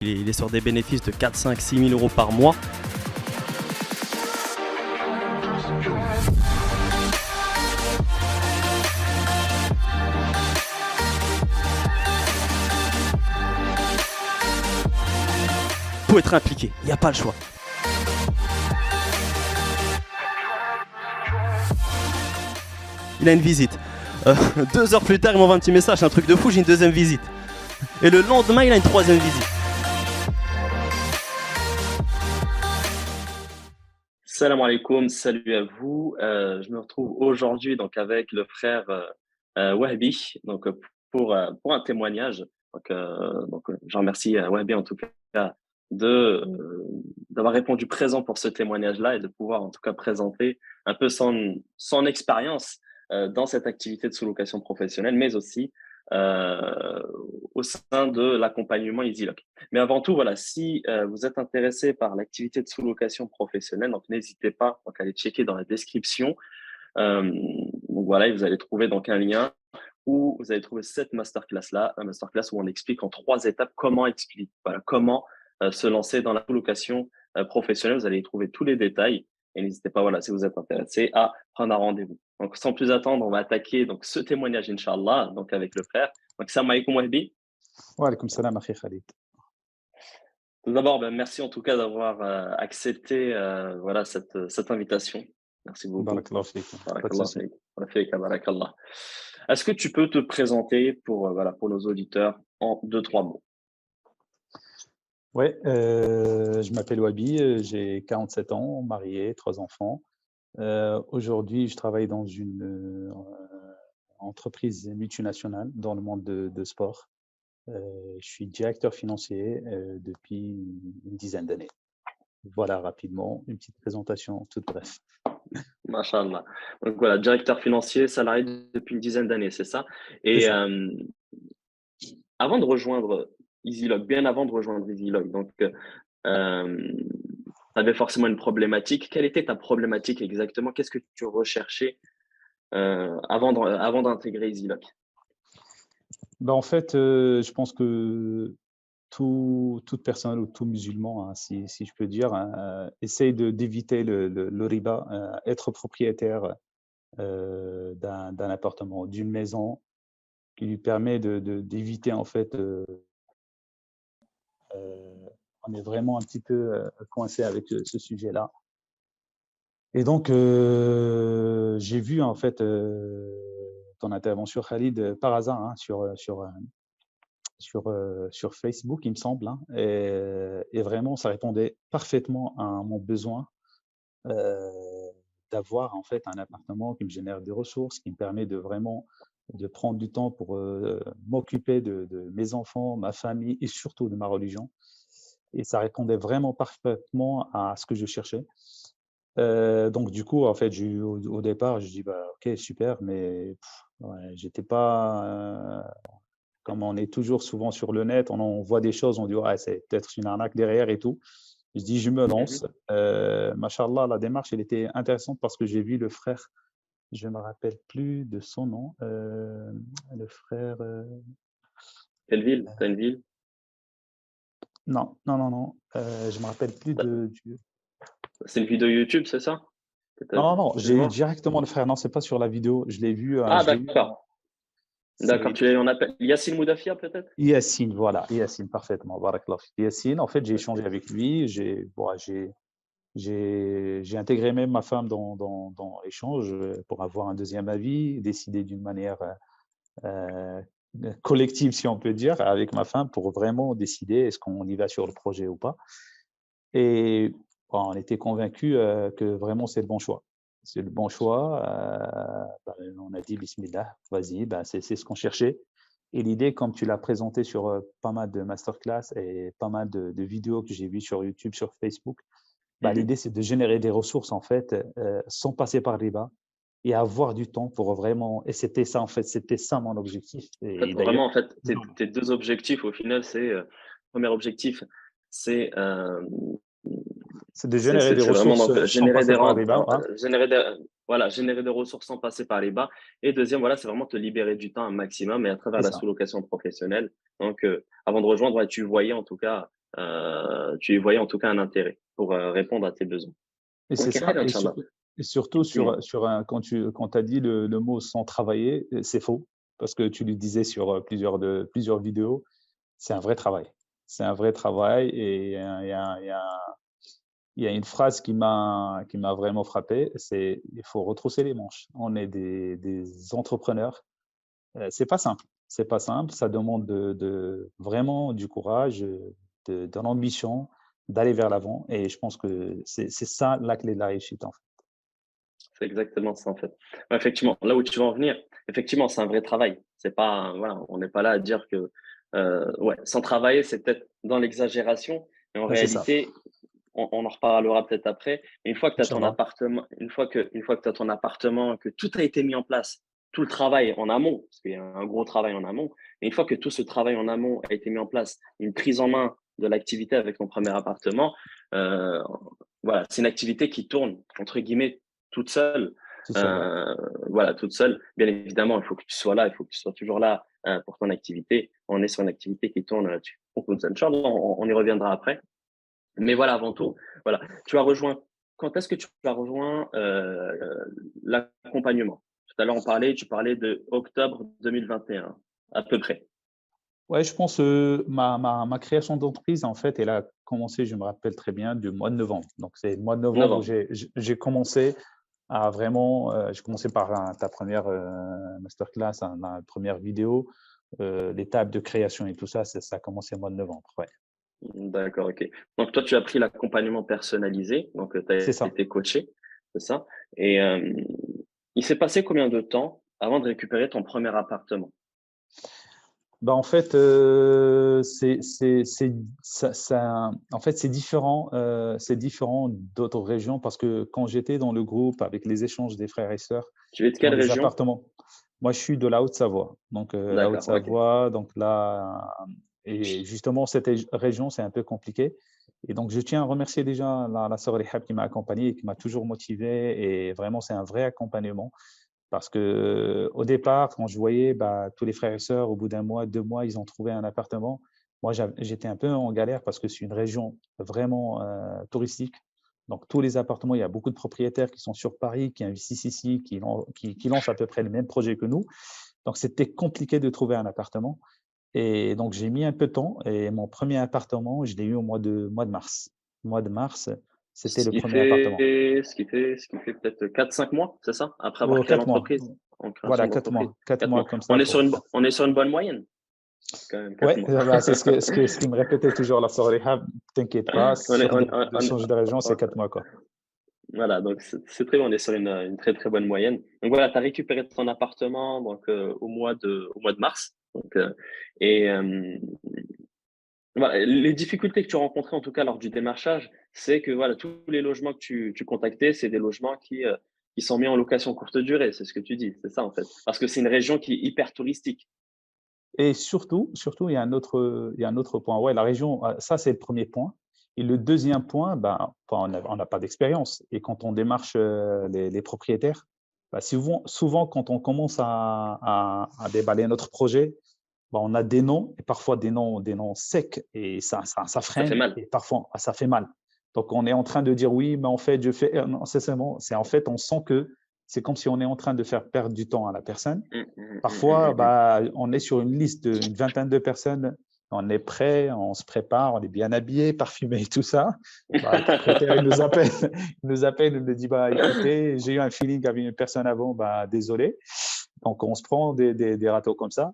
Il est sur des bénéfices de 4, 5, 6 000 euros par mois. Il faut être impliqué, il n'y a pas le choix. Il a une visite. 2 heures plus tard, il m'envoie un petit message, un truc de fou, j'ai une deuxième visite. Et le lendemain, il a une troisième visite. Salam alaikum, salut à vous. Je me retrouve aujourd'hui donc avec le frère Wahbi pour un témoignage. Je remercie Wahbi en tout cas d'avoir répondu présent pour ce témoignage-là et de pouvoir en tout cas présenter un peu son expérience dans cette activité de sous-location professionnelle, mais aussi euh, au sein de l'accompagnement EasyLock. Mais avant tout, voilà, si vous êtes intéressé par l'activité de sous-location professionnelle, donc n'hésitez pas donc, à aller checker dans la description. Donc voilà, vous allez trouver donc un lien où vous allez trouver cette masterclass-là, un masterclass où on explique en 3 étapes comment se lancer dans la sous-location professionnelle. Vous allez y trouver tous les détails et n'hésitez pas, voilà, si vous êtes intéressé, à prendre un rendez-vous. Donc sans plus attendre, on va attaquer donc ce témoignage, Inch'Allah, donc avec le frère. Donc salam alaikum Wahbi. Wa alaykoum salam, akhi Khalid. Tout d'abord, merci en tout cas d'avoir accepté voilà, cette invitation. Merci beaucoup. Barakallahu fik. Pas de Barakallah souci. fik. Fik, barakallah. Est-ce que tu peux te présenter pour, voilà, pour nos auditeurs en 2-3 mots? Ouais, je m'appelle Wabi, j'ai 47 ans, marié, 3 enfants. Aujourd'hui, je travaille dans une entreprise multinationale dans le monde de sport. Je suis directeur financier depuis une dizaine d'années. Voilà, rapidement, une petite présentation toute bref. Masha'Allah. Donc voilà, directeur financier, salarié depuis une dizaine d'années, c'est ça? C'est Et ça. avant de rejoindre EasyLock, bien avant de rejoindre EasyLock, donc tu avais forcément une problématique. Quelle était ta problématique exactement? Qu'est-ce que tu recherchais avant d'intégrer EasyLock? Bah, en fait, je pense que toute personne ou tout musulman, hein, si je peux dire, hein, essaye d'éviter le riba, être propriétaire d'un appartement, d'une maison, qui lui permet d'éviter en fait. On est vraiment un petit peu coincé avec ce sujet-là. Et donc, j'ai vu en fait ton intervention, Khalid, par hasard, hein, sur Facebook, il me semble, hein, et vraiment, ça répondait parfaitement à mon besoin d'avoir en fait un appartement qui me génère des ressources, qui me permet de vraiment de prendre du temps pour m'occuper de mes enfants, ma famille et surtout de ma religion. Et ça répondait vraiment parfaitement à ce que je cherchais. Donc du coup, en fait, au départ, je dis bah ok, super, mais ouais, j'étais pas comme on est toujours souvent sur le net, on voit des choses, on dit ouais, c'est peut-être une arnaque derrière et tout. Je dis je me lance. Machallah, la démarche, elle était intéressante parce que j'ai vu le frère, je me rappelle plus de son nom, le frère. Quelle ville? T'as une ville? Non, non, non, non. Je me rappelle plus du. C'est une vidéo YouTube, c'est ça? Que tu Non, non, non, pu j'ai eu voir? directement le frère. Non, c'est pas sur la vidéo. Je l'ai vu. Ah, Je l'ai eu. d'accord. D'accord. C'est On appelle Yassine Moudafia, peut-être? Yassine, voilà, Yassine, parfaitement. Barakallah fik. Yassine, en fait, j'ai Ok. échangé avec lui. J'ai intégré même ma femme dans l'échange pour avoir un deuxième avis, décider d'une manière euh, collective, si on peut dire, avec ma femme pour vraiment décider est-ce qu'on y va sur le projet ou pas. Et bon, on était convaincus que vraiment c'est le bon choix. C'est le bon choix. On a dit Bismillah, vas-y, c'est ce qu'on cherchait. Et l'idée, comme tu l'as présenté sur pas mal de masterclass et pas mal de vidéos que j'ai vues sur YouTube, sur Facebook, l'idée, c'est de générer des ressources en fait, sans passer par les bas et avoir du temps pour vraiment. Et c'était ça en fait, c'était ça mon objectif. En fait, Et d'ailleurs, vraiment, en fait, toujours. tes 2 objectifs au final, premier objectif, c'est C'est de générer des c'est vraiment ressources donc sans générer passer des par les rentes, bas. Hein. générer des ressources sans passer par les bas. Et deuxième, voilà, c'est vraiment te libérer du temps un maximum et à travers C'est la ça. sous-location professionnelle. Donc, avant de rejoindre, ouais, tu voyais en tout cas tu y voyais en tout cas un intérêt pour répondre à tes besoins. Et c'est Ok, ça. khayr, Inch'Allah. Et surtout, Dis-moi. quand tu as dit le mot sans travailler, c'est faux. Parce que tu le disais sur plusieurs vidéos, c'est un vrai travail. C'est un vrai travail. Et il y a une phrase qui m'a vraiment frappé, c'est il faut retrousser les manches. On est des entrepreneurs. C'est pas simple. C'est pas simple. Ça demande vraiment du courage, de l'ambition, d'aller vers l'avant. Et je pense que c'est ça la clé de la réussite, en fait. C'est exactement ça en fait. Ouais, effectivement, là où tu vas en venir, effectivement, c'est un vrai travail. C'est pas, voilà, on n'est pas là à dire que, ouais, sans travailler, c'est peut-être dans l'exagération, mais en Ouais, c'est ça. réalité, on en reparlera peut-être après. Mais une fois que tu as ton Inch'Allah. appartement, une fois que tu as ton appartement, que tout a été mis en place, tout le travail en amont, parce qu'il y a un gros travail en amont, mais une fois que tout ce travail en amont a été mis en place, une prise en main de l'activité avec ton premier appartement, euh, voilà, c'est une activité qui tourne, entre guillemets, toute seule. Tout seul, ouais. Euh, voilà, toute seule. Bien évidemment, il faut que tu sois là, il faut que tu sois toujours là pour ton activité. On est sur une activité qui tourne là-dessus. On y reviendra après. Mais voilà, avant tout, voilà, tu as rejoint. Quand est-ce que tu as rejoint l'accompagnement? Tout à l'heure, tu parlais de octobre 2021, à peu près. Ouais, je pense ma création d'entreprise, en fait, elle a commencé, je me rappelle très bien, du mois de novembre. Donc, c'est le mois de novembre où Novembre. j'ai commencé à vraiment, j'ai commencé par ta première masterclass, la première vidéo, l'étape de création et tout ça, ça a commencé au mois de novembre. Ouais, D'accord, ok. Donc, toi, tu as pris l'accompagnement personnalisé, donc tu c'est as ça. été coaché, c'est ça. Et il s'est passé combien de temps avant de récupérer ton premier appartement? Bah, en fait, en fait, c'est différent d'autres régions parce que quand j'étais dans le groupe avec les échanges des frères et sœurs Tu es de qui ont quelle des région? appartements, moi je suis de la Haute-Savoie. Donc la D'accord, ok. Haute-Savoie, donc là, et justement cette région, c'est un peu compliqué. Et donc je tiens à remercier déjà la sœur Rihab qui m'a accompagné et qui m'a toujours motivé. Et vraiment, c'est un vrai accompagnement. Parce que au départ, quand je voyais tous les frères et sœurs, au bout d'un mois, 2 mois, ils ont trouvé un appartement. Moi, j'étais un peu en galère parce que c'est une région vraiment touristique. Donc, tous les appartements, il y a beaucoup de propriétaires qui sont sur Paris, qui investissent ici, qui lancent à peu près le même projet que nous. Donc, c'était compliqué de trouver un appartement. Et donc, j'ai mis un peu de temps. Et mon premier appartement, je l'ai eu au mois de mars. Mois de mars, c'était le premier appartement. Ce qui fait peut-être 4 5 mois, c'est ça? Après avoir Oh, créé 4 mois. l'entreprise, en création Voilà, d'entreprise. 4 4 mois mois. comme ça pour. On est sur une bonne moyenne, quand même, 4 Ouais, mois. c'est ce qui me répétait toujours la sœur Rehab. T'inquiète pas, On est, sur de changer de région, c'est on- 4 mois, quoi. voilà, donc c'est très bien, on est sur une très très bonne moyenne. Donc voilà, tu as récupéré ton appartement donc, au mois de mars. Donc, et voilà, les difficultés que tu rencontrais en tout cas lors du démarchage, c'est que voilà, tous les logements que tu contactais, c'est des logements qui sont mis en location courte durée, c'est ce que tu dis, c'est ça en fait. Parce que c'est une région qui est hyper touristique. Et surtout, il y a un autre point. Ouais, la région, ça, c'est le premier point. Et le deuxième point, on n'a pas d'expérience. Et quand on démarche les propriétaires, souvent, quand on commence à déballer notre projet, on a des noms, et parfois des noms secs, et ça Ça fait freine, mal. et parfois ça fait mal. Donc on est en train de dire oui, mais en fait, je fais. Non, c'est en fait, on sent que c'est comme si on est en train de faire perdre du temps à la personne. Parfois, Mm. on est sur une liste d'une vingtaine de personnes, on est prêt, on se prépare, on est bien habillé, parfumé et tout ça. Le propriétaire, il nous appelle, il nous dit écoutez, j'ai eu un feeling avec une personne avant, désolé. Donc, on se prend des râteaux comme ça.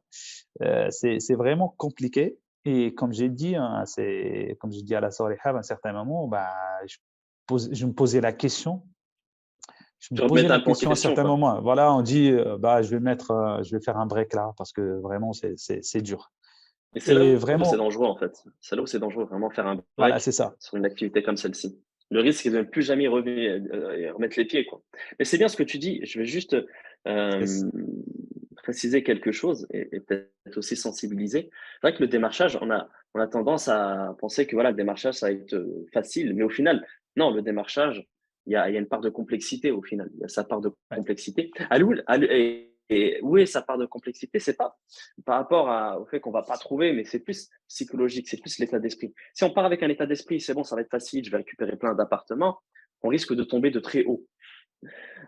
C'est vraiment compliqué. Et comme j'ai dit, hein, comme j'ai dit à la soirée à un certain moment, je me posais la question. Je me Tu posais remets la un peu en question à un question, certain quoi. moment. Voilà, on dit, je vais faire un break là parce que vraiment, c'est dur. Et c'est là Et où c'est vraiment, dangereux, en fait. C'est là où c'est dangereux, vraiment faire un voilà, break c'est ça. sur une activité comme celle-ci. Le risque, c'est de ne plus jamais remettre les pieds, quoi. Mais c'est bien ce que tu dis. Je vais juste C'est- préciser quelque chose et peut-être aussi sensibiliser. C'est vrai que le démarchage, on a tendance à penser que voilà, le démarchage, ça va être facile. Mais au final, non, le démarchage, il y a une part de complexité au final. Il y a sa part de ouais. complexité. et oui, ça part de complexité, c'est pas par rapport au fait qu'on va pas trouver, mais c'est plus psychologique, c'est plus l'état d'esprit. Si on part avec un état d'esprit, c'est bon, ça va être facile, je vais récupérer plein d'appartements, on risque de tomber de très haut.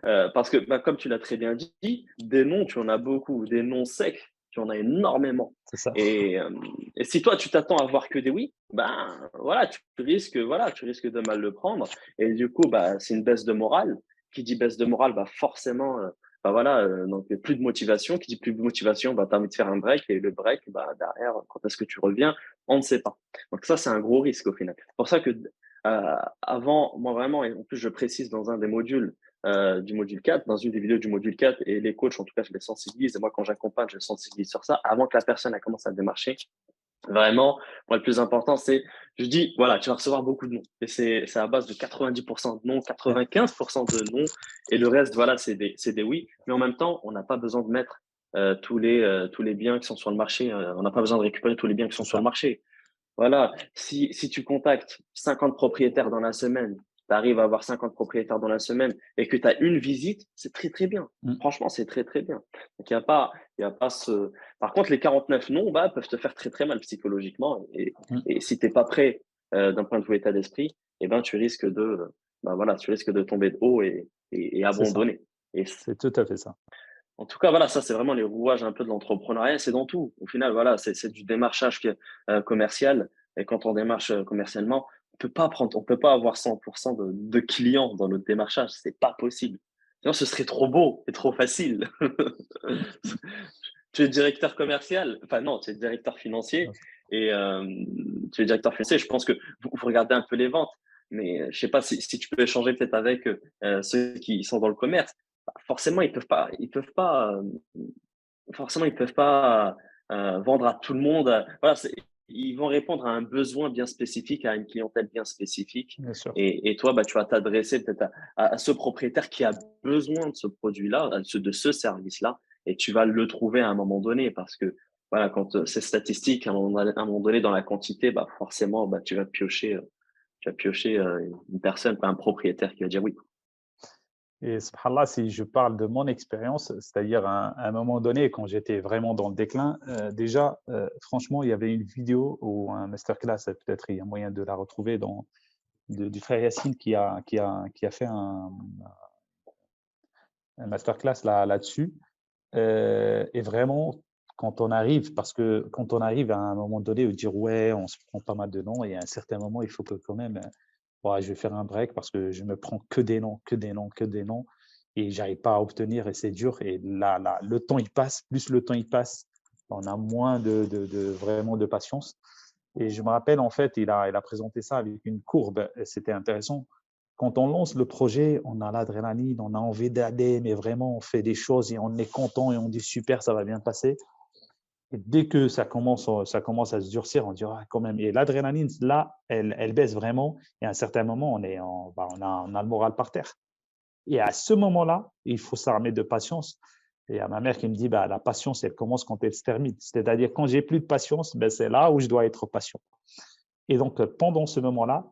Parce que, bah, comme tu l'as très bien dit, des noms, tu en as beaucoup, des noms secs, tu en as énormément. C'est ça. Et, euh, et si toi, tu t'attends à voir que des oui, ben voilà, tu risques de mal le prendre. Et du coup, bah, c'est une baisse de morale. Qui dit baisse de morale, bah forcément, bah voilà, donc plus de motivation. Qui dit plus de motivation, bah, tu as envie de faire un break. Et le break, bah, derrière, quand est-ce que tu reviens, on ne sait pas. Donc ça, c'est un gros risque au final. C'est pour ça que avant, moi vraiment, et en plus je précise dans un des modules, du module 4, dans une des vidéos du module 4, et les coachs, en tout cas, je les sensibilise, et moi, quand j'accompagne, je les sensibilise sur ça, avant que la personne elle commence à démarcher. Vraiment, moi, le plus important, c'est, je dis, voilà, tu vas recevoir beaucoup de noms. Et c'est à base de 90% de noms, 95% de noms, et le reste, voilà, c'est des oui. Mais en même temps, on n'a pas besoin de mettre tous les biens qui sont sur le marché. On n'a pas besoin de récupérer tous les biens qui sont C'est sur le ça. marché. Voilà, si tu contactes 50 propriétaires dans la semaine, tu arrives à avoir 50 propriétaires dans la semaine et que tu as une visite, c'est très, très bien. Mm. Franchement, c'est très, très bien. Donc, il y a pas ce. Par contre, les 49 non, bah, peuvent te faire très, très mal psychologiquement. Mm. Et si tu n'es pas prêt d'un point de vue état d'esprit, eh ben, tu risques de tomber de haut et C'est ça. abandonner. Et C'est tout à fait ça. en tout cas, voilà, ça, c'est vraiment les rouages un peu de l'entrepreneuriat. C'est dans tout. Au final, voilà, c'est du démarchage commercial. Et quand on démarche commercialement, on peut pas avoir 100% de clients dans notre démarchage. C'est pas possible. Sinon, ce serait trop beau et trop facile. Tu es directeur commercial, enfin non, tu es directeur financier et tu es directeur financier. Je pense que vous regardez un peu les ventes, mais je sais pas si tu peux échanger peut-être avec ceux qui sont dans le commerce. Bah, forcément, forcément, ils peuvent pas vendre à tout le monde. Voilà, ils vont répondre à un besoin bien spécifique, à une clientèle bien spécifique. Bien sûr. Et toi, bah, tu vas t'adresser peut-être à ce propriétaire qui a besoin de ce produit-là, de ce service-là, et tu vas le trouver à un moment donné parce que voilà, quand c'est statistique, à un moment donné dans la quantité, bah, forcément, bah, tu vas piocher une personne, un propriétaire qui va dire oui. Et subhanallah, si je parle de mon expérience, c'est-à-dire à un moment donné, quand j'étais vraiment dans le déclin, déjà, franchement, il y avait une vidéo ou un masterclass, peut-être il y a moyen de la retrouver du frère Yassine qui a fait un masterclass là-dessus. Et vraiment, quand on arrive, parce que quand on arrive à un moment donné, on dire ouais, on se prend pas mal de noms, et à un certain moment, il faut que quand même, ouais, je vais faire un break parce que je me prends que des noms, que des noms, que des noms, et j'arrive pas à obtenir, et c'est dur. Et là, le temps il passe, plus le temps il passe, on a moins vraiment de patience. Et je me rappelle, en fait, il a présenté ça avec une courbe, et c'était intéressant. Quand on lance le projet, on a l'adrénaline, on a envie d'aller, mais vraiment, on fait des choses et on est content et on dit super, ça va bien passer. Et dès que ça commence à se durcir, on dit ah, quand même. Et l'adrénaline, là, elle baisse vraiment. Et à un certain moment, on a le moral par terre. Et à ce moment-là, il faut s'armer de patience. Et il y a ma mère qui me dit bah, la patience, elle commence quand elle se termine. C'est-à-dire, quand j'ai plus de patience, ben, c'est là où je dois être patient. Et donc, pendant ce moment-là,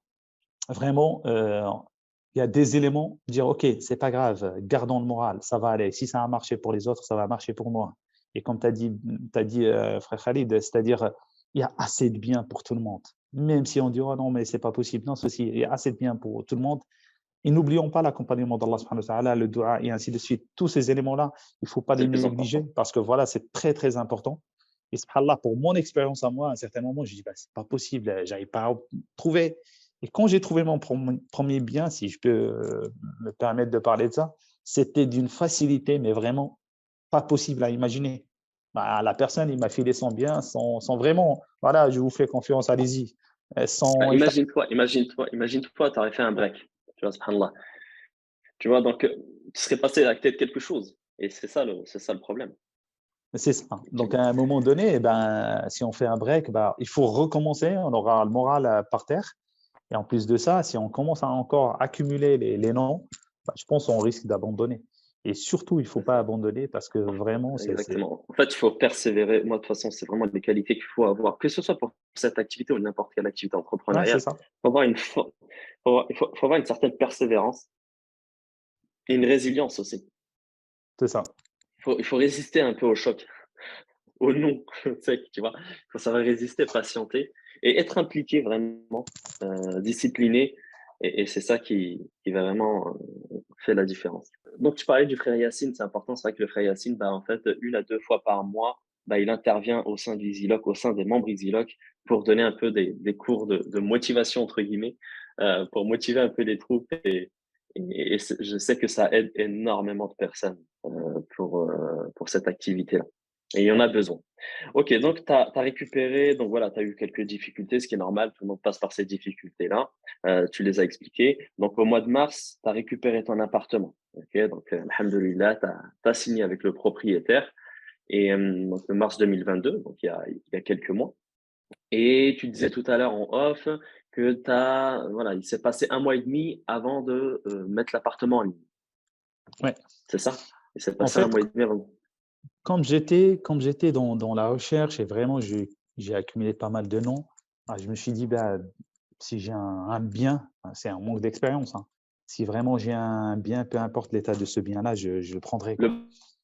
vraiment, il y a des éléments, dire ok, c'est pas grave, gardons le moral, ça va aller. Si ça a marché pour les autres, ça va marcher pour moi. Et comme tu as dit frère Khalid, c'est-à-dire il y a assez de bien pour tout le monde. Même si on dit oh non, mais c'est pas possible, non, ceci, il y a assez de bien pour tout le monde. Et n'oublions pas l'accompagnement d'Allah subhanahu wa ta'ala, le dua et ainsi de suite. Tous ces éléments-là, il ne faut pas C'est les le plus négliger important. parce que voilà, c'est très, très important. Et subhanallah, pour mon expérience à moi, à un certain moment, je dis, bah, c'est pas possible, j'arrive pas à trouver. Et quand j'ai trouvé mon premier bien, si je peux me permettre de parler de ça, c'était d'une facilité, mais vraiment pas possible à imaginer. Bah, la personne, il m'a filé son bien sans vraiment, voilà, je vous fais confiance, allez-y. Ah, Sans état. imagine-toi, tu aurais fait un break. Tu vois, subhanallah. Tu vois, donc, tu serais passé à la tête quelque chose. Et c'est ça le problème. C'est ça. Donc, à un moment donné, eh ben, si on fait un break, ben, il faut recommencer. On aura le moral par terre. Et en plus de ça, si on commence à encore accumuler les noms, ben, je pense qu'on risque d'abandonner. Et surtout, il ne faut C'est pas ça. abandonner parce que vraiment, Exactement. En fait, il faut persévérer. Moi, de toute façon, c'est vraiment des qualités qu'il faut avoir, que ce soit pour cette activité ou n'importe quelle activité ouais, c'est entrepreneuriale. ça. Faut avoir une certaine persévérance et une résilience aussi. C'est ça. il faut résister un peu au choc, au non, tu vois. Il faut savoir résister, patienter et être impliqué vraiment, discipliné. Et c'est ça qui va vraiment faire la différence. Donc, tu parlais du frère Yacine, c'est important. C'est vrai que le frère Yacine, bah, en fait, 1 à 2 fois par mois, bah, il intervient au sein du Easylock, au sein des membres Easylock, pour donner un peu des cours de motivation, entre guillemets, pour motiver un peu les troupes. Je sais que ça aide énormément de personnes pour cette activité-là. Et il y en a besoin. Ok, donc tu as récupéré, donc voilà, tu as eu quelques difficultés, ce qui est normal, tout le monde passe par ces difficultés-là. Tu les as expliquées. Donc au mois de mars, tu as récupéré ton appartement. Ok, donc alhamdoulilah, tu as signé avec le propriétaire. Et donc le mars 2022, donc il y a quelques mois. Et tu disais tout à l'heure en off que voilà, il s'est passé 1 mois et demi avant de mettre l'appartement en ligne. Ouais. C'est ça? Il s'est En passé un fait, mois et demi avant. comme j'étais dans la recherche et vraiment j'ai accumulé pas mal de noms, je me suis dit, bah, si j'ai un bien, c'est un manque d'expérience, hein. Si vraiment j'ai un bien, peu importe l'état de ce bien-là, je le prendrai, quoi.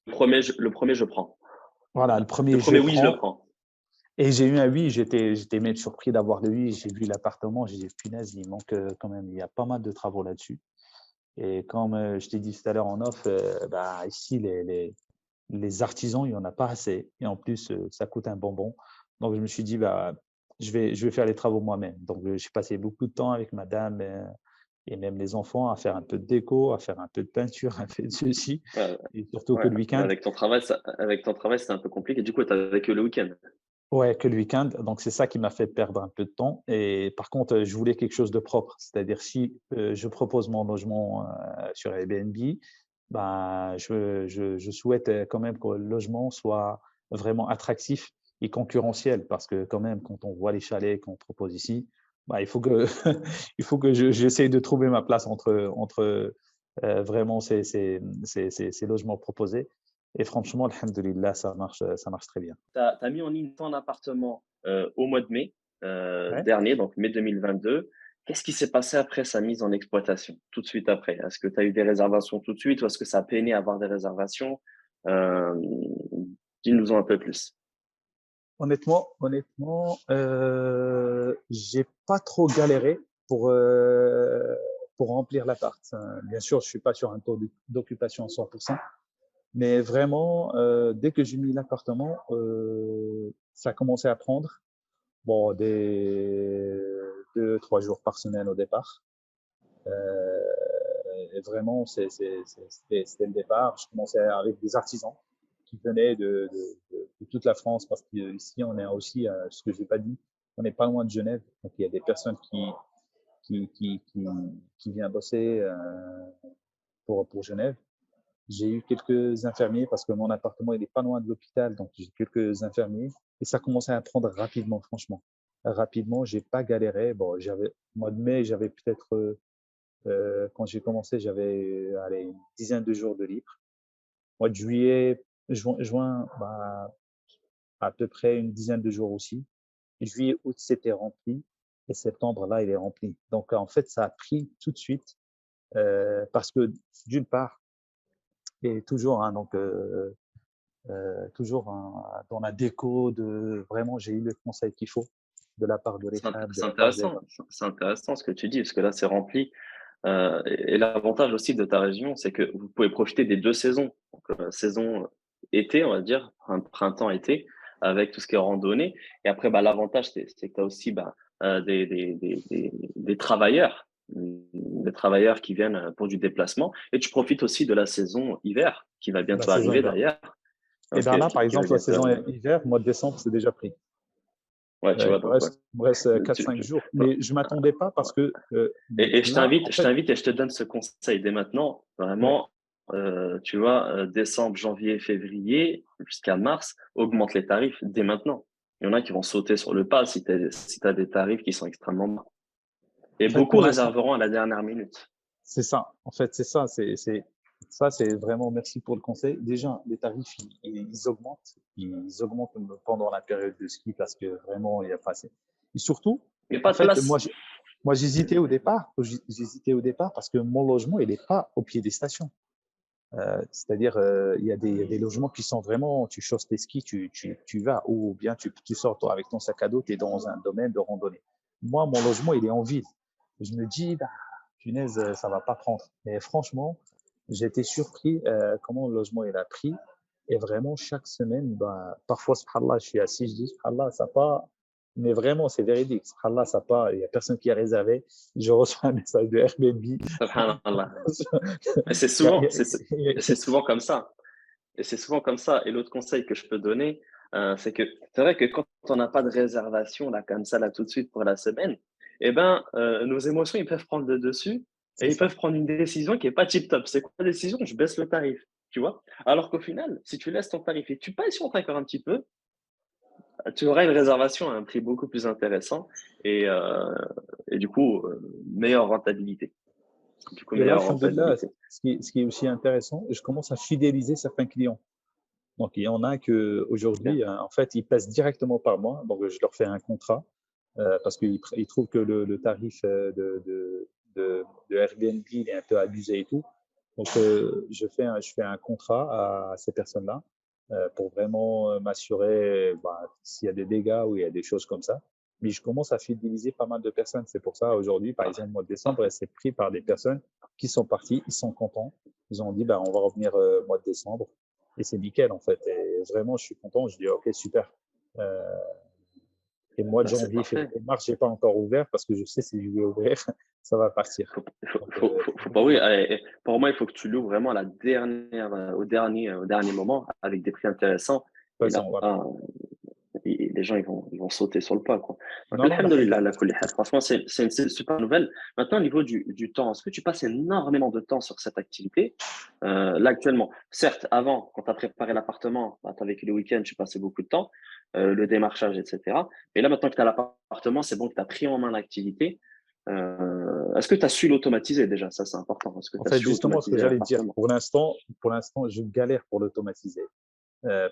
Le premier, je prends. Voilà, le Le premier, je premier, le oui, je le prends. prends. Et j'ai eu un oui, j'étais même surpris d'avoir le oui. J'ai vu l'appartement, j'ai dit, punaise, il manque quand même, il y a pas mal de travaux là-dessus. Et comme je t'ai dit tout à l'heure en off, bah, ici, les artisans, il n'y en a pas assez. Et en plus, ça coûte un bonbon. Donc, je me suis dit, bah, je vais faire les travaux moi-même. Donc, j'ai passé beaucoup de temps avec madame et même les enfants à faire un peu de déco, à faire un peu de peinture, un peu de ceci. Ouais, Et surtout que ouais. le week-end, Avec ton travail, c'était un peu compliqué. Du coup, tu n'avais que le week-end. ouais, que le week-end. Donc, c'est ça qui m'a fait perdre un peu de temps. Et par contre, je voulais quelque chose de propre. C'est-à-dire, si je propose mon logement sur Airbnb, ben, je souhaite quand même que le logement soit vraiment attractif et concurrentiel. Parce que quand même, quand on voit les chalets qu'on propose ici, ben, il faut que, il faut que j'essaye de trouver ma place entre vraiment ces logements proposés. Et franchement, alhamdoulilah, ça marche très bien. Tu as mis en ligne ton appartement au mois de mai Ouais. dernier, donc mai 2022. Qu'est-ce qui s'est passé après sa mise en exploitation, tout de suite après? Est-ce que tu as eu des réservations tout de suite ou est-ce que ça a peiné à avoir des réservations? Euh, Dis-nous-en un peu plus. Honnêtement, j'ai pas trop galéré pour remplir l'appart. Bien sûr, je suis pas sur un taux d'occupation à 100%, mais vraiment, dès que j'ai mis l'appartement, ça a commencé à prendre. Bon, des 2, 3 jours par semaine au départ. Et vraiment, c'était le départ. Je commençais avec des artisans qui venaient de toute la France parce qu'ici, on est aussi, ce que je n'ai pas dit, on n'est pas loin de Genève. Donc, il y a des personnes qui, qui, qui, qui viennent bosser pour Genève. J'ai eu quelques infirmiers parce que mon appartement, il n'est pas loin de l'hôpital. Donc, j'ai quelques infirmiers et ça commençait à prendre rapidement, franchement. Rapidement, j'ai pas galéré. Bon, mois de mai, j'avais peut-être quand j'ai commencé, j'avais allez, une dizaine de jours de libre. Mois de juillet, juin bah, à peu près une dizaine de jours aussi. Juillet, août, c'était rempli. Et septembre, là, il est rempli. Donc, en fait, ça a pris tout de suite parce que d'une part, et toujours, hein, donc, toujours dans la déco, vraiment, j'ai eu le conseil qu'il faut de la part de l'EFAB, de C'est la part des… intéressant, c'est intéressant ce que tu dis, parce que là, c'est rempli. Et l'avantage aussi de ta région, c'est que vous pouvez profiter des 2 saisons. Donc, saison été, on va dire, printemps-été, avec tout ce qui est randonnée. Et après, bah, l'avantage, c'est que tu as aussi bah, des travailleurs, des travailleurs qui viennent pour du déplacement. Et tu profites aussi de la saison hiver, qui va la bientôt saison arriver hiver. d'ailleurs. Et Ok, bien là, par qui va exemple, la bientôt saison arriver. hiver, mois de décembre, c'est déjà pris. Ouais, tu vois, donc, ouais. Il me reste Tu- 4-5 tu- jours. Mais je ne m'attendais pas ouais. parce que Et là, en je fait, t'invite et je te donne ce conseil dès maintenant. ouais, Vraiment, tu vois, décembre, janvier, février, jusqu'à mars, augmente les tarifs dès maintenant. Il y en a qui vont sauter sur le pas si tu as des tarifs qui sont extrêmement bas. Et en fait, beaucoup pour l'instant, réserveront à la dernière minute. c'est ça. En fait, c'est ça. Ça, c'est vraiment merci pour le conseil. Déjà, les tarifs, ils augmentent. Ils augmentent pendant la période de ski parce que vraiment, il n'y a pas assez. Et surtout, Il n'y a pas en de fait, place. j'hésitais au départ. J'hésitais au départ parce que mon logement, il n'est pas au pied des stations. C'est-à-dire, il y a des logements qui sont vraiment, tu chausses tes skis, tu vas, ou bien tu sors toi, avec ton sac à dos, tu es dans un domaine de randonnée. Moi, mon logement, il est en ville. Je me dis, bah, punaise, ça va pas prendre. Mais franchement, j'ai été surpris comment le logement il a pris. Et vraiment, chaque semaine, bah, parfois, subhanallah, je suis assis, je dis, subhanallah, ça part. Mais vraiment, c'est véridique. Subhanallah, ça part. Il n'y a personne qui a réservé. Je reçois un message de Airbnb. Subhanallah. Mais Il y a- il y a- c'est souvent comme ça. Et c'est souvent comme ça. Et l'autre conseil que je peux donner, c'est que c'est vrai que quand on n'a pas de réservation là comme ça là tout de suite pour la semaine, eh ben nos émotions ils peuvent prendre le dessus et C'est ils ça. peuvent prendre une décision qui est pas tip top. C'est quoi la décision? Je baisse le tarif, tu vois. Alors qu'au final, si tu laisses ton tarif et tu patientes encore un petit peu, tu auras une réservation à un prix beaucoup plus intéressant et, euh, et du coup meilleure rentabilité. Du coup Et là, meilleure alhamdoulilah, rentabilité. ce qui est aussi intéressant, je commence à fidéliser certains clients. Donc, il y en a que Super. aujourd'hui, en fait, ils passent directement par moi. Donc, je leur fais un contrat parce qu'ils trouvent que le tarif de Airbnb il est un peu abusé et tout. Donc, je fais un contrat à ces personnes-là pour vraiment m'assurer bah, s'il y a des dégâts ou il y a des choses comme ça. Mais je commence à fidéliser pas mal de personnes. C'est pour ça, aujourd'hui, par Parfait. exemple, au mois de décembre, Parfait. c'est pris par des personnes qui sont parties, ils sont contents. Ils ont dit, bah, on va revenir au mois de décembre. Et c'est nickel, en fait. Et vraiment, je suis content. Je dis, OK, super. Euh, et le mois de Bah, c'est janvier, parfait. février, mars, j'ai pas encore ouvert parce que je sais si je vais ouvrir, ça va partir. Donc, Faut pas, oui, voilà. pour moi, il faut que tu l'ouvres vraiment à la dernière, au dernier moment avec des prix intéressants. Et là, Voilà. les gens, ils vont sauter sur le pas, quoi. Donc, Non, non, bah, alhamdoulilah, la kulli hal. Franchement, c'est une super nouvelle. Maintenant, au niveau du temps, est-ce que tu passes énormément de temps sur cette activité, là, actuellement? Certes, avant, quand tu as préparé l'appartement, bah, tu as vécu les week-ends, tu passais beaucoup de temps, le démarchage, etc. Mais là, maintenant que tu as l'appartement, c'est bon que tu as pris en main l'activité. Est-ce que tu as su l'automatiser déjà? Ça, c'est important. Est-ce que en tu as fait, su justement, ce que automatiser j'allais dire, l'appartement? pour l'instant, je galère pour l'automatiser.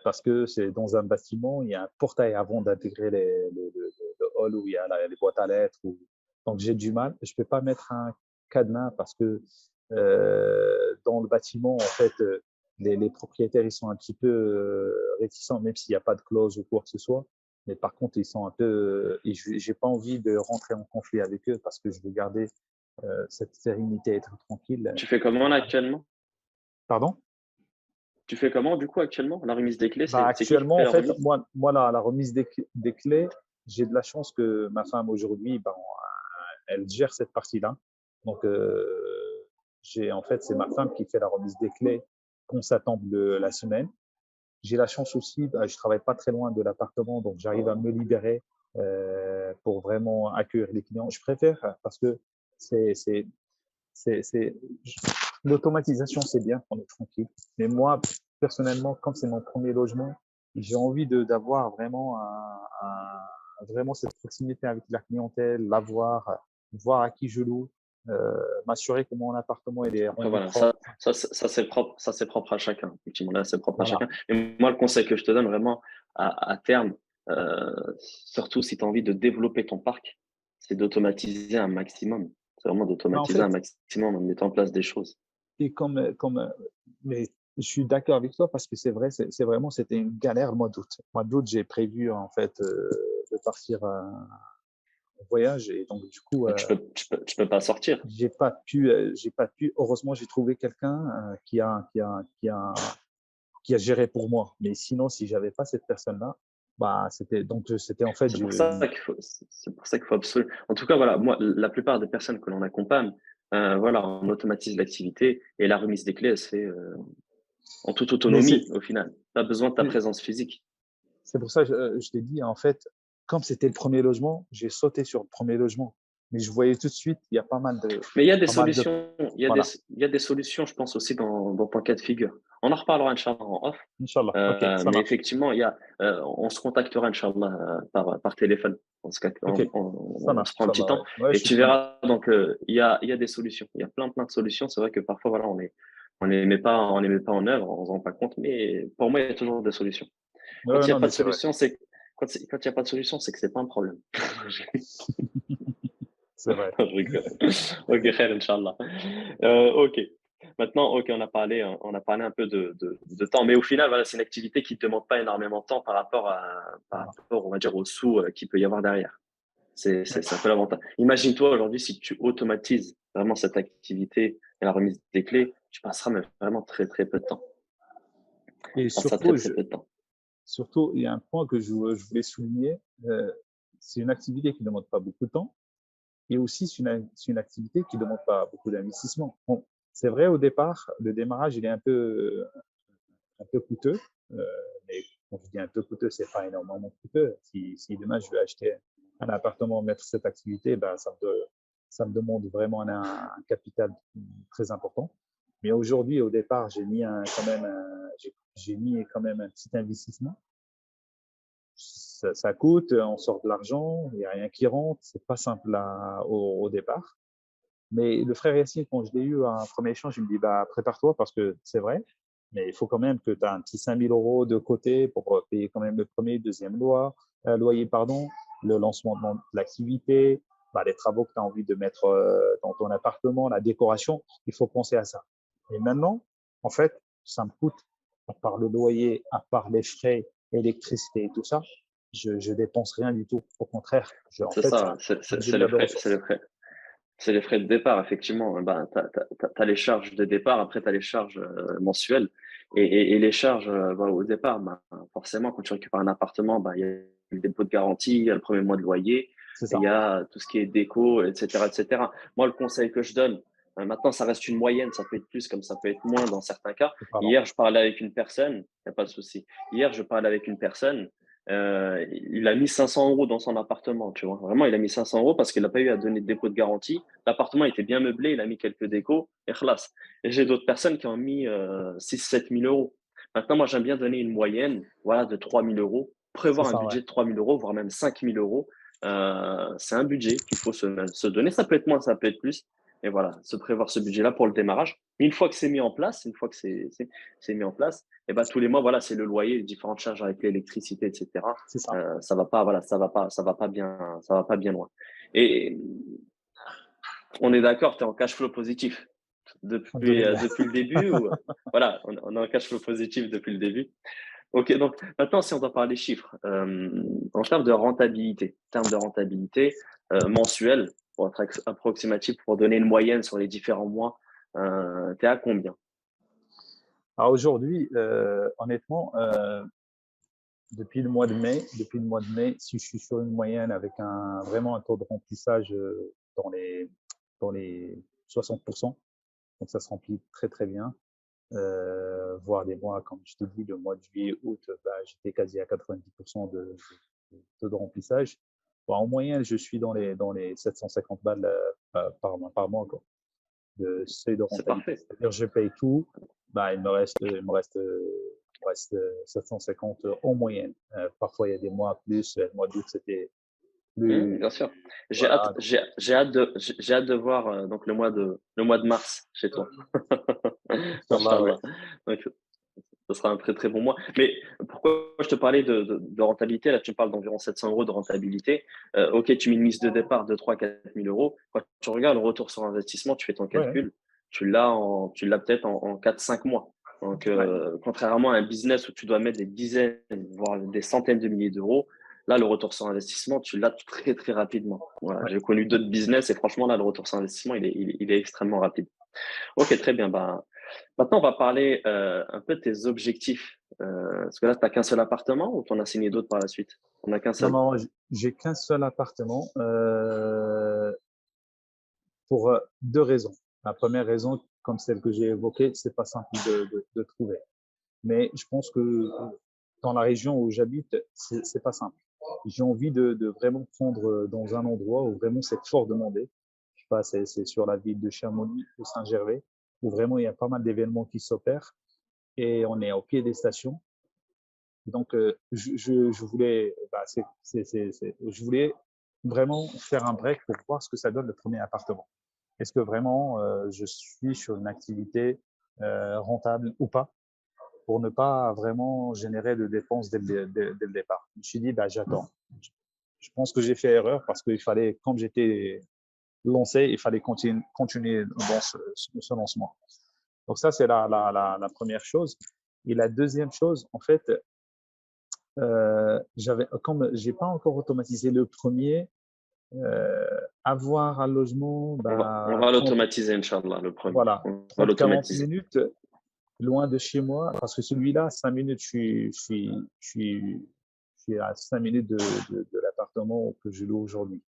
Parce que c'est dans un bâtiment, il y a un portail avant d'intégrer le hall où il y a les boîtes à lettres. Donc, j'ai du mal. Je ne peux pas mettre un cadenas parce que dans le bâtiment, en fait, les propriétaires, ils sont un petit peu réticents, même s'il n'y a pas de clause ou quoi que ce soit. Mais par contre, ils sont un peu. Et je n'ai pas envie de rentrer en conflit avec eux parce que je veux garder cette sérénité, être tranquille. Tu fais comment là actuellement? Pardon? Tu fais comment du coup actuellement? La remise des clés, Bah, c'est qui actuellement, fait en la fait, remise? moi la remise des clés, j'ai de la chance que ma femme aujourd'hui, ben, elle gère cette partie-là. Donc, en fait, c'est ma femme qui fait la remise des clés qu'on s'attend de la semaine. J'ai la chance aussi, bah, je travaille pas très loin de l'appartement, donc j'arrive à me libérer pour vraiment accueillir les clients. Je préfère parce que c'est, c'est, c'est l'automatisation, c'est bien, on est tranquille. Mais moi, personnellement, comme c'est mon premier logement, j'ai envie d'avoir vraiment vraiment cette proximité avec la clientèle, la voir à qui je loue, m'assurer que mon appartement il est Après rendu voilà, propre. ça c'est propre à chacun. Effectivement, là c'est propre à Voilà. chacun. Et moi le conseil que je te donne vraiment à terme, surtout si tu as envie de développer ton parc, c'est d'automatiser un maximum. C'est vraiment Mais en d'automatiser un fait, maximum en mettant en place des choses. et mais je suis d'accord avec toi parce que c'est vrai, c'est vraiment, c'était une galère le mois d'août. Le mois d'août, j'ai prévu en fait de partir en voyage et donc du coup, Mais tu peux pas sortir. j'ai pas pu. Heureusement, j'ai trouvé quelqu'un qui a géré pour moi. Mais sinon, si j'avais pas cette personne-là, bah c'était en fait C'est pour ça qu'il faut absolument. En tout cas, voilà, moi, la plupart des personnes que l'on accompagne, voilà, on automatise l'activité et la remise des clés, elle se fait en toute mais autonomie au final. Pas besoin de ta présence physique. c'est pour ça que je t'ai dit en fait, comme c'était le premier logement, j'ai sauté sur le premier logement. Mais je voyais tout de suite, il y a Mais il y a des pas mal de solutions, voilà. il y a des solutions, je pense aussi dans ton cas de figure. On en reparlera, Inch'Allah, en off. Inch'Allah. OK, ça Mais marche. effectivement, on se contactera, Inch'Allah, par téléphone. OK, ça On se marche. prend un petit Inch'Allah, temps ouais. Ouais, je et suis tu preneur. verras. Donc, il y a des solutions. Il y a plein de solutions. C'est vrai que parfois, voilà, on les met pas en œuvre, on se rend pas compte. Mais pour moi, il y a toujours des solutions. Quand Ouais, il n'y a non, pas mais de c'est vrai. solution, quand il y a pas de solution, c'est que c'est pas un problème. C'est vrai. Je rigole. Ok, khair, Inch'Allah. Ok. Maintenant, ok, on a parlé un peu de temps, mais au final, voilà, c'est une activité qui ne demande pas énormément de temps par rapport, on va dire, aux sous qu'il peut y avoir derrière. C'est un peu l'avantage. Imagine-toi aujourd'hui, si tu automatises vraiment cette activité et la remise des clés, tu passeras mais vraiment très, très peu de temps. Et Tu passeras très, surtout, très peu de temps. surtout, il y a un point que je voulais souligner. C'est une activité qui ne demande pas beaucoup de temps et aussi c'est une activité qui ne demande pas beaucoup d'investissement. Bon, c'est vrai, au départ, le démarrage, il est un peu coûteux. Euh, mais quand je dis un peu coûteux, c'est pas énormément coûteux. Si demain je veux acheter un appartement, mettre cette activité, ben, ça me demande vraiment un capital très important. Mais aujourd'hui, au départ, j'ai mis quand même un petit investissement. Ça coûte, on sort de l'argent, il n'y a rien qui rentre, c'est pas simple au départ. Mais le frère Yassine, quand je l'ai eu à un premier échange, il me dit bah, prépare-toi parce que c'est vrai, mais il faut quand même que tu as un petit 5 000 euros de côté pour payer quand même le premier, deuxième loyer, pardon, le lancement de l'activité, bah, les travaux que tu as envie de mettre dans ton appartement, la décoration, il faut penser à ça. Et maintenant, en fait, ça me coûte, à part le loyer, à part les frais, électricité et tout ça, je dépense rien du tout. Au contraire, en C'est fait, ça, ça me c'est les génère de frais, c'est ressources. les frais. C'est les frais de départ, effectivement. Ben, tu as les charges de départ, après tu as les charges mensuelles. Et les charges au départ, ben, forcément, quand tu récupères un appartement, ben, il y a le dépôt de garantie, il y a le premier mois de loyer, C'est et ça. il y a tout ce qui est déco, etc. etc. Moi, le conseil que je donne, maintenant, ça reste une moyenne, ça peut être plus comme ça peut être moins dans certains cas. Pardon. Hier, je parlais avec une personne, il n'y a pas de souci. Hier, je parlais avec une personne, il a mis 500 euros dans son appartement, tu vois. Vraiment, il a mis 500 euros parce qu'il n'a pas eu à donner de dépôt de garantie. L'appartement était bien meublé, il a mis quelques décos et khlas. Et j'ai d'autres personnes qui ont mis 6-7 000 euros. Maintenant, moi, j'aime bien donner une moyenne voilà, de 3 000 euros, C'est prévoir un ça, ouais. budget de 3 000 euros, voire même 5 000 euros. C'est un budget qu'il faut se donner. Ça peut être moins, ça peut être plus. Et voilà, se prévoir ce budget-là pour le démarrage. Mais une fois que c'est mis en place, une fois que c'est mis en place, et ben tous les mois, voilà, c'est le loyer, les différentes charges avec l'électricité, etc. C'est ça. Ça va pas, voilà, ça va pas bien loin. Et on est d'accord, tu es en cash flow positif Alhamdoulilah. depuis le début ou voilà, on est en cash flow positif depuis le début. Ok, donc maintenant, si on doit parler chiffres, en termes de rentabilité mensuelle, pour être approximatif, pour donner une moyenne sur les différents mois, tu es à combien? Alors aujourd'hui, honnêtement, depuis le mois de mai, si je suis sur une moyenne avec vraiment un taux de remplissage dans les 60%, donc ça se remplit très très bien. Voire des mois, comme je te dis, le mois de juillet, août, bah, j'étais quasi à 90% de taux de remplissage. Bon, en moyenne, je suis dans les 750 balles par mois, quoi, de seuil de C'est rentabilité. parfait. C'est-à-dire, je paye tout, bah, il me reste 750 en moyenne. Parfois, il y a des mois plus, le mois d'août, c'était plus, Bien sûr. J'ai hâte, voilà. j'ai, j'ai hâte de voir donc le mois de mars chez toi. Inch'Allah, ouais. Inch'Allah. Donc, ce sera un très très bon mois. Mais pourquoi je te parlais de rentabilité? Là, tu me parles d'environ 700 euros de rentabilité. Ok, tu mets une mise de départ de 3 000 à 4 000 euros. Quand tu regardes le retour sur investissement, tu fais ton Ouais, calcul, tu l'as peut-être en 4-5 mois. Donc, ouais. contrairement à un business où tu dois mettre des dizaines, voire des centaines de milliers d'euros, là, le retour sur investissement, tu l'as très très rapidement. Voilà, Ouais. j'ai connu d'autres business et franchement, là, le retour sur investissement, il est extrêmement rapide. Ok, très bien. Bah, maintenant, on va parler un peu de tes objectifs. Parce que là, tu n'as qu'un seul appartement ou tu en as signé d'autres par la suite? On n'a qu'un Non, seul. non, j'ai qu'un seul appartement. Pour deux raisons. La première raison, comme celle que j'ai évoquée, c'est pas simple de trouver. Mais je pense que dans la région où j'habite, c'est pas simple. J'ai envie de vraiment prendre dans un endroit où vraiment c'est fort demandé. Je sais pas, c'est sur la ville de Chamonix ou Saint-Gervais, où vraiment il y a pas mal d'événements qui s'opèrent et on est au pied des stations. Donc, je voulais, bah, je voulais vraiment faire un break pour voir ce que ça donne le premier appartement. Est-ce que vraiment je suis sur une activité rentable ou pas pour ne pas vraiment générer de dépenses dès le départ. Je me suis dit, bah, j'attends. Je pense que j'ai fait erreur parce qu'il fallait, comme j'étais lancé, il fallait continuer dans ce lancement. Donc ça, c'est la première chose. Et la deuxième chose, en fait, comme j'ai pas encore automatisé le premier, avoir un logement, On va l'automatiser, Inch'Allah, le premier. voilà, On va 30-40 l'automatiser. minutes loin de chez moi, parce que celui-là, 5 minutes, je suis à 5 minutes de l'appartement que je loue aujourd'hui.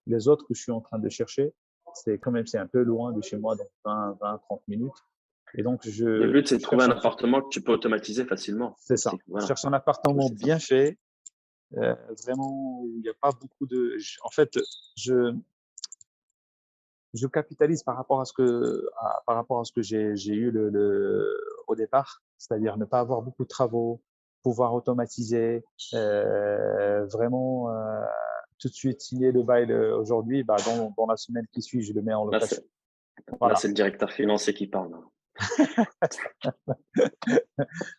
Les autres que je suis en train de chercher, c'est un peu loin de chez moi, donc 20-30 minutes. Et donc, Le but, c'est de trouver cherche un appartement que tu peux automatiser facilement c'est ça. aussi. Je Voilà. cherche un appartement bien fait, vraiment où il n'y a pas beaucoup de. En fait, je, je capitalise par rapport à ce que j'ai eu au départ, c'est-à-dire ne pas avoir beaucoup de travaux, pouvoir automatiser, vraiment tout de suite signer le bail aujourd'hui, dans la semaine qui suit, je le mets en Là, location. là, Voilà. c'est le directeur financier qui parle.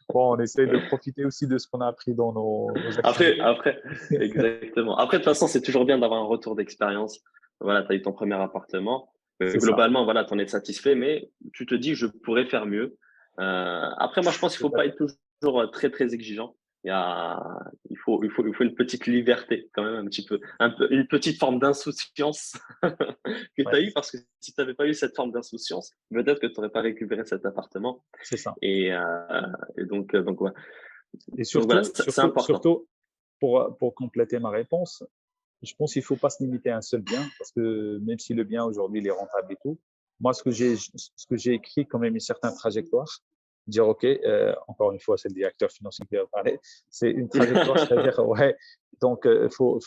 Bon, on essaie de profiter aussi de ce qu'on a appris dans nos activités. Après, exactement. Après, de toute façon, c'est toujours bien d'avoir un retour d'expérience. Voilà, tu as eu ton premier appartement. C'est ça. Globalement, voilà, tu en es satisfait, mais tu te dis, je pourrais faire mieux. Après, moi, je pense qu'il ne faut pas être toujours très, très exigeant. Il faut une petite liberté, quand même, un petit peu, une petite forme d'insouciance que tu as eu, parce que si tu n'avais pas eu cette forme d'insouciance, peut-être que tu n'aurais pas récupéré cet appartement. C'est ça. Et donc, ouais. Et Donc voilà, surtout, c'est important. surtout pour compléter ma réponse, je pense qu'il ne faut pas se limiter à un seul bien, parce que même si le bien aujourd'hui il est rentable et tout, moi ce que j'ai écrit quand même une certaine trajectoire, dire ok, encore une fois c'est le directeur financier qui va parler, c'est une trajectoire, c'est-à-dire ouais, donc faut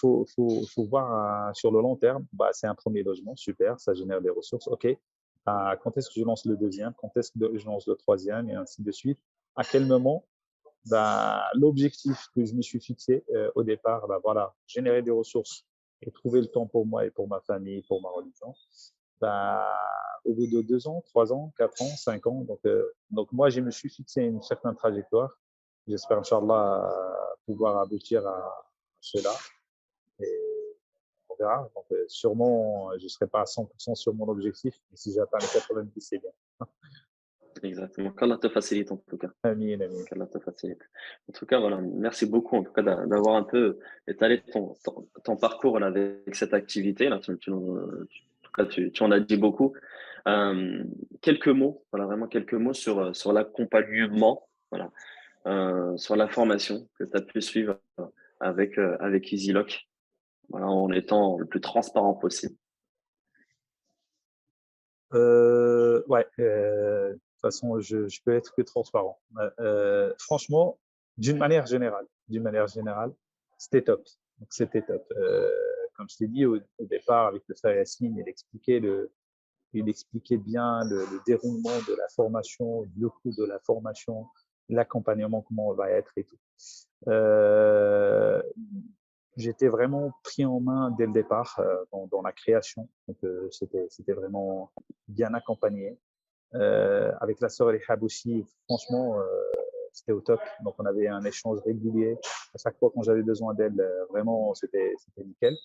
voir sur le long terme, c'est un premier logement, super, ça génère des ressources, ok, quand est-ce que je lance le deuxième, quand est-ce que je lance le troisième et ainsi de suite, à quel moment l'objectif que je me suis fixé au départ, voilà, générer des ressources et trouver le temps pour moi et pour ma famille, pour ma religion, au bout de 2 ans, 3 ans, 4 ans, 5 ans, donc moi, je me suis fixé une certaine trajectoire. J'espère, Inch'Allah, pouvoir aboutir à cela. Et on verra. Donc, sûrement, je ne serai pas à 100% sur mon objectif, mais si j'atteins les 90, c'est bien. Exactement. Qu'Allah te facilite en tout cas. Amin, amin. Qu'Allah te facilite. En tout cas, voilà, merci beaucoup en tout cas d'avoir un peu étalé ton parcours là, avec cette activité. Là, en tout cas, tu en as dit beaucoup. Quelques mots, voilà, vraiment quelques mots sur l'accompagnement, voilà, sur la formation que tu as pu suivre avec EasyLock, voilà, en étant le plus transparent possible. Ouais, de toute façon, je peux être que transparent. Franchement, d'une manière générale, c'était top. Donc, c'était top. Comme je t'ai dit au départ, avec le frère Yassine, il expliquait bien le déroulement de la formation, le coût de la formation, l'accompagnement, comment on va être et tout. J'étais vraiment pris en main dès le départ dans la création. Donc, c'était vraiment bien accompagné. Avec la sœur Elihab aussi, franchement, c'était au top. Donc, on avait un échange régulier. À chaque fois quand j'avais besoin d'elle, vraiment, c'était nickel.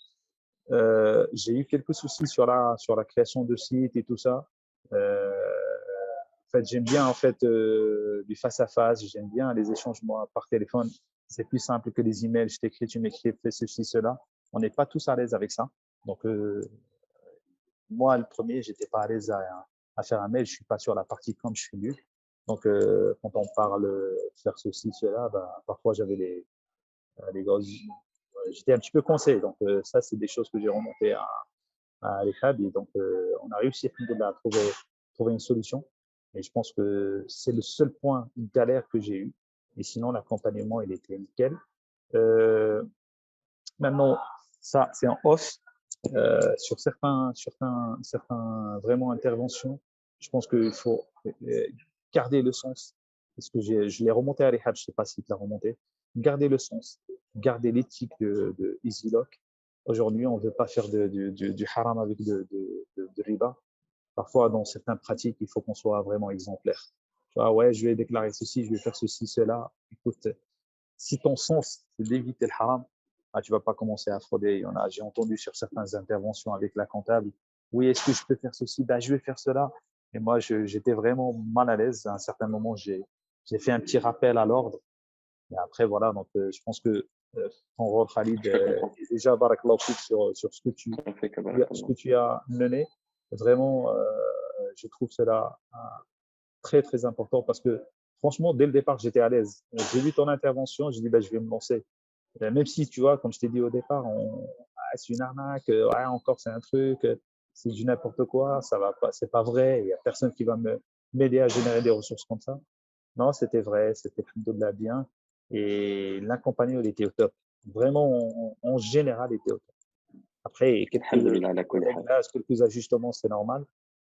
J'ai eu quelques soucis sur la création de site et tout ça. En fait, j'aime bien du face à face. J'aime bien les échanges moi par téléphone. C'est plus simple que les emails. Je t'écris, tu m'écris, fais ceci, cela. On n'est pas tous à l'aise avec ça. Donc moi, le premier, j'étais pas à l'aise à faire un mail. Je suis pas sur la partie com, je suis nul. Donc quand on parle faire ceci, cela, parfois j'avais les grosses. J'étais un petit peu coincé. Donc ça, c'est des choses que j'ai remontées à l'EHAB. Et donc on a réussi à trouver une solution. Et je pense que c'est le seul point de galère que j'ai eu. Et sinon, l'accompagnement, il était nickel. Maintenant, ça, c'est en off. Sur certains vraiment interventions, je pense qu'il faut garder le sens. Parce que je l'ai remonté à l'EHAB, je ne sais pas si tu l'as remonté. Garder le sens, garder l'éthique de EasyLock. Aujourd'hui, on ne veut pas faire du haram avec de riba. Parfois, dans certaines pratiques, il faut qu'on soit vraiment exemplaire. Tu vois, ouais, je vais déclarer ceci, je vais faire ceci, cela. Écoute, si ton sens, c'est d'éviter le haram, tu ne vas pas commencer à frauder. J'ai entendu sur certaines interventions avec la comptable, oui, est-ce que je peux faire ceci? Je vais faire cela. Et moi, j'étais vraiment mal à l'aise. À un certain moment, j'ai fait un petit rappel à l'ordre. Et après, voilà, donc je pense que ton rôle, Khalid, Je te comprends. déjà, barakallahu fik sur On fait que ce barakallah. que tu as mené. Vraiment, je trouve cela très, très important parce que franchement, dès le départ, j'étais à l'aise. J'ai vu ton intervention, j'ai dit, ben, je vais me lancer. Même si, tu vois, comme je t'ai dit au départ, ah, c'est une arnaque, ouais, encore c'est un truc, c'est du n'importe quoi, ça va pas, c'est pas vrai, il n'y a personne qui va m'aider à générer des ressources comme ça. Non, c'était vrai, c'était plutôt de la bien. Et l'accompagnement, il était au top. Vraiment, en général, il était au top. Après, quelques Alhamdulillah, ala kulli hal. réglages, quelques ajustements, c'est normal.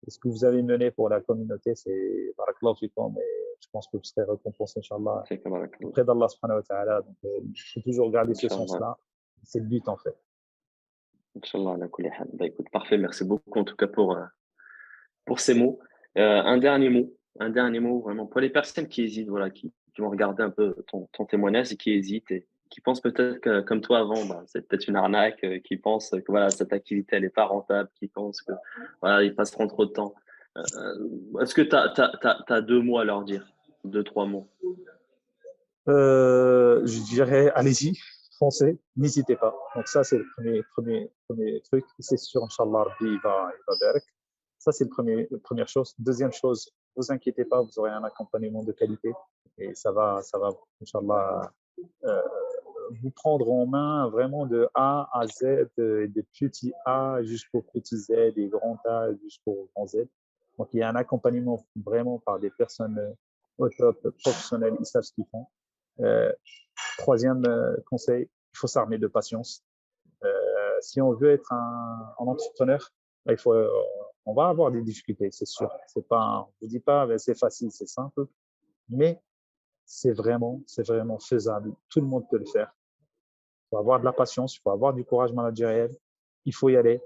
Et ce que vous avez mené pour la communauté, c'est barakallahu fikum, et je pense que vous serez récompensé, On Inch'Allah, fait que barakallah. auprès d'Allah subhanahu wa ta'ala. Donc, il faut toujours garder ce Inch'Allah. sens-là. C'est le but, en fait. Inch'Allah, ala kulli hal. Bah, écoute, parfait. Merci beaucoup, en tout cas, pour ces mots. Un dernier mot vraiment pour les personnes qui hésitent, voilà, qui vont regarder un peu ton témoignage et qui hésitent et qui pensent peut-être que, comme toi avant, bah, c'est peut-être une arnaque, qui pensent que voilà, cette activité, elle n'est pas rentable, qui pensent que voilà, ils passeront trop de temps. Est-ce que tu as 2 mots à leur dire? 2, 3 mots? Je dirais, allez-y, foncez, n'hésitez pas. Donc ça, c'est le premier truc. C'est sûr, Inch'Allah, Rabbi, il va barak. Ça, c'est la première chose. Deuxième chose, ne vous inquiétez pas, vous aurez un accompagnement de qualité et ça va, Inch'Allah, euh, vous prendre en main vraiment de A à Z, de petit A jusqu'au petit Z, et grand A jusqu'au grand Z. Donc, il y a un accompagnement vraiment par des personnes au top, professionnelles, ils savent ce qu'ils font. Euh, Troisième conseil, il faut s'armer de patience. Si on veut être un entrepreneur, il faut, on va avoir des difficultés, c'est sûr. C'est pas, je ne dis pas, c'est facile, c'est simple, mais c'est vraiment faisable. Tout le monde peut le faire. Il faut avoir de la patience, il faut avoir du courage managériel, il faut y aller.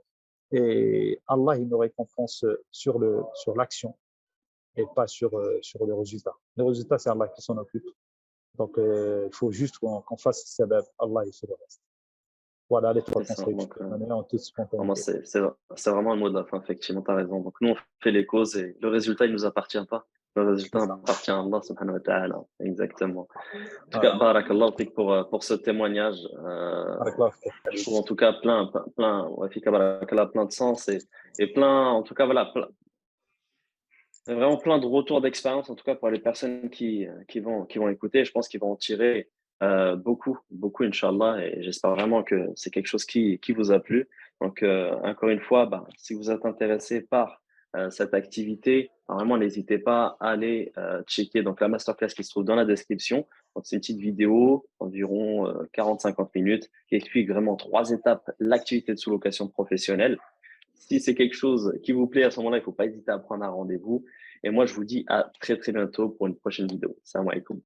Et Allah, il nous récompense sur l'action et pas sur le résultat. Le résultat, c'est Allah qui s'en occupe. Donc, il faut juste qu'on fasse ce sabab. Allah, il fait le reste. Voilà les trois C'est ça. conseils que je Donc, peux donner en toute vraiment, spontanéité. c'est vraiment le mot de la fin, effectivement, tu as raison. Donc, nous, on fait les causes et le résultat, il ne nous appartient pas. Le C'est résultat ça. appartient à Allah, subhanahu wa ta'ala. Exactement. En tout cas, Voilà. barakallah fik pour ce témoignage. Barakallahu fik, Je Khalid. trouve en tout cas ouais, fika barakallah, plein de sens et plein, en tout cas, voilà, vraiment plein de retours d'expérience, en tout cas pour les personnes qui vont écouter. Je pense qu'ils vont en tirer beaucoup, beaucoup, Inch'Allah. Et j'espère vraiment que c'est quelque chose qui vous a plu. Donc, encore une fois, bah, si vous êtes intéressé par cette activité, vraiment, n'hésitez pas à aller checker donc, la masterclass qui se trouve dans la description. Donc, c'est une petite vidéo d'environ 40-50 minutes qui explique vraiment 3 étapes l'activité de sous-location professionnelle. Si c'est quelque chose qui vous plaît à ce moment-là, il ne faut pas hésiter à prendre un rendez-vous. Et moi, je vous dis à très, très bientôt pour une prochaine vidéo. Salam alaikum.